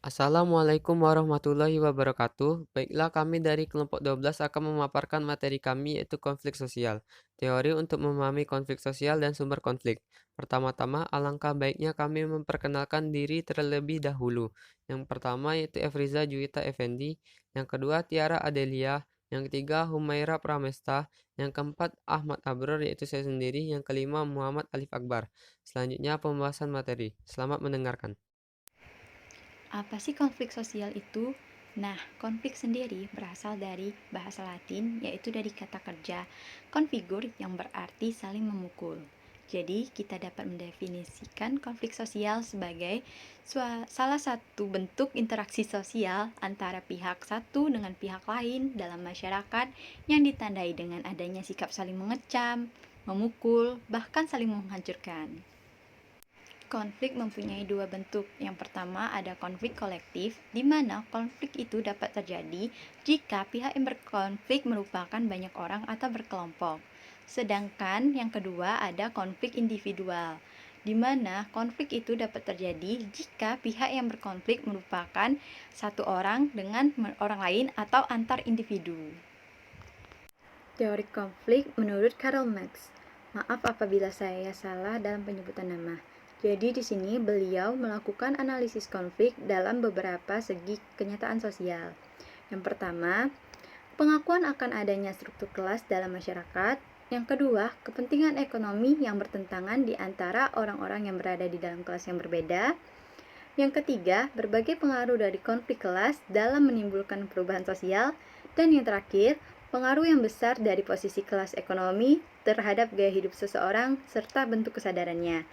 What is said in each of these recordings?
Assalamualaikum warahmatullahi wabarakatuh. Baiklah, kami dari kelompok 12 akan memaparkan materi kami yaitu konflik sosial. Teori untuk memahami konflik sosial dan sumber konflik. Pertama-tama, alangkah baiknya kami memperkenalkan diri terlebih dahulu. Yang pertama yaitu Efriza Juwita Effendi, yang kedua Tiara Adelia, yang ketiga Humaira Pramesta, yang keempat Ahmad Abror yaitu saya sendiri, yang kelima Muhammad Alif Akbar. Selanjutnya pembahasan materi. Selamat mendengarkan. Apa sih konflik sosial itu? Nah, konflik sendiri berasal dari bahasa Latin, yaitu dari kata kerja konfigur yang berarti saling memukul. Jadi, kita dapat mendefinisikan konflik sosial sebagai salah satu bentuk interaksi sosial antara pihak satu dengan pihak lain dalam masyarakat yang ditandai dengan adanya sikap saling mengecam, memukul, bahkan saling menghancurkan. Konflik mempunyai dua bentuk. Yang pertama ada konflik kolektif, di mana konflik itu dapat terjadi jika pihak yang berkonflik merupakan banyak orang atau berkelompok. Sedangkan yang kedua ada konflik individual, di mana konflik itu dapat terjadi jika pihak yang berkonflik merupakan satu orang dengan orang lain atau antar individu. Teori konflik menurut Karl Marx. Maaf apabila saya salah dalam penyebutan nama. Jadi di sini beliau melakukan analisis konflik dalam beberapa segi kenyataan sosial. Yang pertama, pengakuan akan adanya struktur kelas dalam masyarakat. Yang kedua, kepentingan ekonomi yang bertentangan di antara orang-orang yang berada di dalam kelas yang berbeda. Yang ketiga, berbagai pengaruh dari konflik kelas dalam menimbulkan perubahan sosial. Dan yang terakhir, pengaruh yang besar dari posisi kelas ekonomi terhadap gaya hidup seseorang serta bentuk kesadarannya.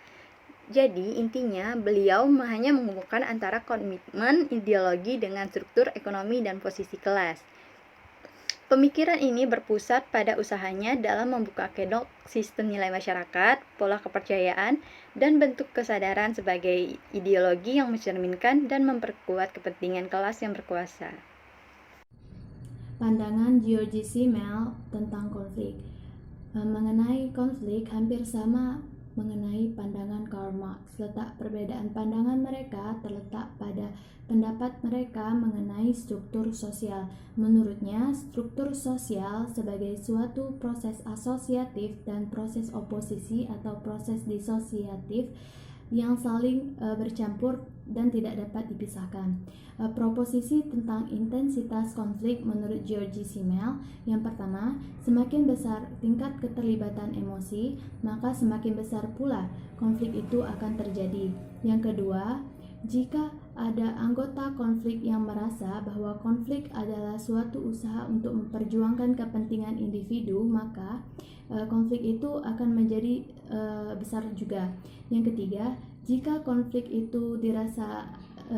Jadi, intinya beliau hanya menghubungkan antara komitmen ideologi dengan struktur ekonomi dan posisi kelas. Pemikiran ini berpusat pada usahanya dalam membuka kedok sistem nilai masyarakat, pola kepercayaan, dan bentuk kesadaran sebagai ideologi yang mencerminkan dan memperkuat kepentingan kelas yang berkuasa. Pandangan George Simmel tentang konflik. Mengenai konflik hampir sama mengenai pandangan Karl Marx. Letak perbedaan pandangan mereka terletak pada pendapat mereka mengenai struktur sosial. Menurutnya, struktur sosial sebagai suatu proses asosiatif dan proses oposisi atau proses disosiatif yang saling bercampur dan tidak dapat dipisahkan. Proposisi tentang intensitas konflik menurut George Simmel, yang pertama, semakin besar tingkat keterlibatan emosi, maka semakin besar pula konflik itu akan terjadi. Yang kedua, jika ada anggota konflik yang merasa bahwa konflik adalah suatu usaha untuk memperjuangkan kepentingan individu, maka konflik itu akan menjadi besar juga. Yang ketiga, jika konflik itu dirasa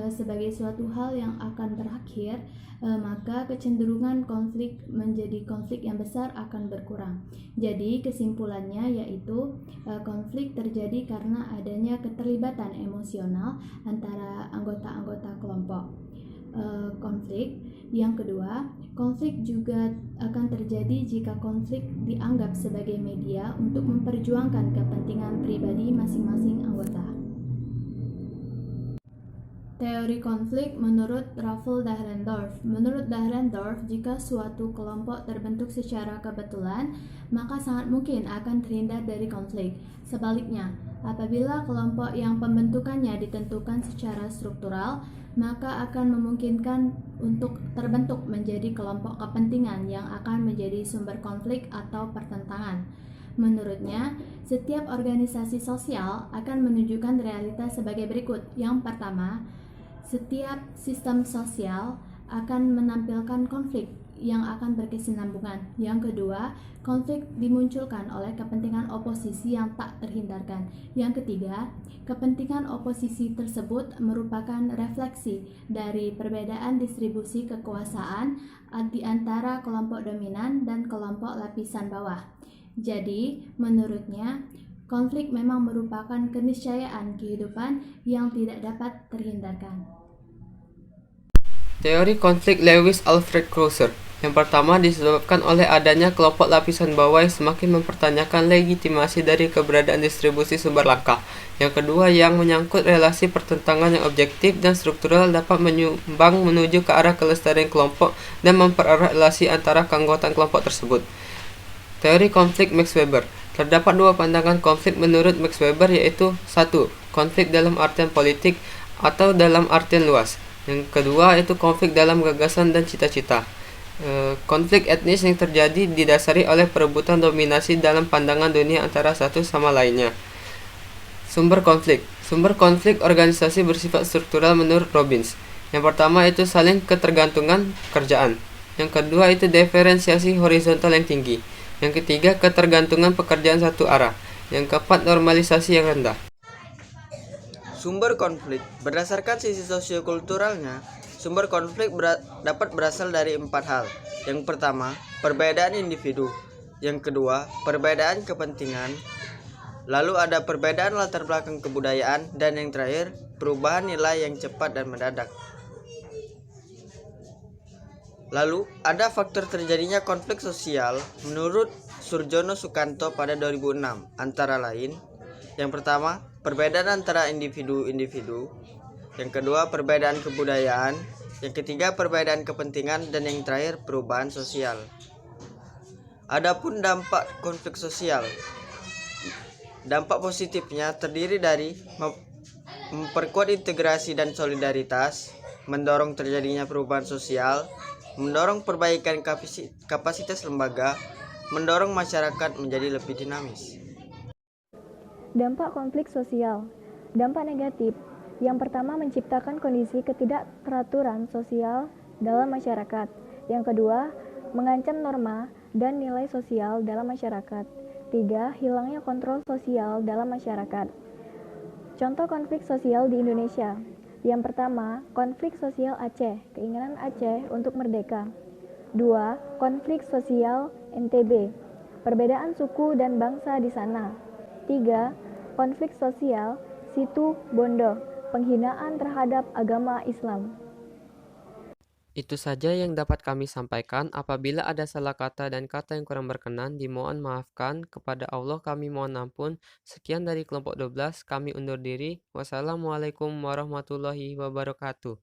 sebagai suatu hal yang akan berakhir, maka kecenderungan konflik menjadi konflik yang besar akan berkurang. Jadi kesimpulannya yaitu konflik terjadi karena adanya keterlibatan emosional antara anggota-anggota kelompok. Konflik. Yang kedua, konflik juga akan terjadi jika konflik dianggap sebagai media untuk memperjuangkan kepentingan pribadi masing-masing anggota. Teori konflik menurut Raffel Dahrendorf. Menurut Dahrendorf, jika suatu kelompok terbentuk secara kebetulan, maka sangat mungkin akan terhindar dari konflik. Sebaliknya, apabila kelompok yang pembentukannya ditentukan secara struktural, maka akan memungkinkan untuk terbentuk menjadi kelompok kepentingan yang akan menjadi sumber konflik atau pertentangan. Menurutnya, setiap organisasi sosial akan menunjukkan realitas sebagai berikut. Yang pertama, setiap sistem sosial akan menampilkan konflik yang akan berkesinambungan. Yang kedua, konflik dimunculkan oleh kepentingan oposisi yang tak terhindarkan. Yang ketiga, kepentingan oposisi tersebut merupakan refleksi dari perbedaan distribusi kekuasaan di antara kelompok dominan dan kelompok lapisan bawah. Jadi, menurutnya, konflik memang merupakan keniscayaan kehidupan yang tidak dapat terhindarkan. Teori konflik Lewis Alfred Krauser. Yang pertama disebabkan oleh adanya kelompok lapisan bawah yang semakin mempertanyakan legitimasi dari keberadaan distribusi sumber langka. Yang kedua yang menyangkut relasi pertentangan yang objektif dan struktural dapat menyumbang menuju ke arah kelestarian kelompok dan mempererat relasi antara keanggotaan kelompok tersebut. Teori konflik Max Weber. Terdapat dua pandangan konflik menurut Max Weber, yaitu satu, konflik dalam artian politik atau dalam artian luas. Yang kedua yaitu konflik dalam gagasan dan cita-cita. Konflik etnis yang terjadi didasari oleh perebutan dominasi dalam pandangan dunia antara satu sama lainnya. Sumber konflik. Sumber konflik organisasi bersifat struktural menurut Robbins. Yang pertama itu saling ketergantungan pekerjaan. Yang kedua itu diferensiasi horizontal yang tinggi. Yang ketiga ketergantungan pekerjaan satu arah. Yang keempat normalisasi yang rendah. Sumber konflik. Berdasarkan sisi sosiokulturalnya, sumber konflik dapat berasal dari 4 hal. Yang pertama, perbedaan individu. Yang kedua, perbedaan kepentingan. Lalu ada perbedaan latar belakang kebudayaan. Dan yang terakhir, perubahan nilai yang cepat dan mendadak. Lalu, ada faktor terjadinya konflik sosial menurut Surjono Sukanto pada 2006, antara lain, yang pertama, perbedaan antara individu-individu, yang kedua, perbedaan kebudayaan, yang ketiga, perbedaan kepentingan, dan yang terakhir, perubahan sosial. Adapun dampak konflik sosial, dampak positifnya terdiri dari memperkuat integrasi dan solidaritas, mendorong terjadinya perubahan sosial, mendorong perbaikan kapasitas lembaga, mendorong masyarakat menjadi lebih dinamis. Dampak konflik sosial. Dampak negatif. Yang pertama, menciptakan kondisi ketidakteraturan sosial dalam masyarakat. Yang kedua, mengancam norma dan nilai sosial dalam masyarakat. 3. Hilangnya kontrol sosial dalam masyarakat. Contoh konflik sosial di Indonesia. Yang pertama, konflik sosial Aceh, keinginan Aceh untuk merdeka. 2. Konflik sosial NTB, perbedaan suku dan bangsa di sana. 3. Konflik sosial Situ Bondo, penghinaan terhadap agama Islam. Itu saja yang dapat kami sampaikan. Apabila ada salah kata dan kata yang kurang berkenan, dimohon maafkan. Kepada Allah kami mohon ampun. Sekian dari kelompok 12, kami undur diri. Wassalamualaikum warahmatullahi wabarakatuh.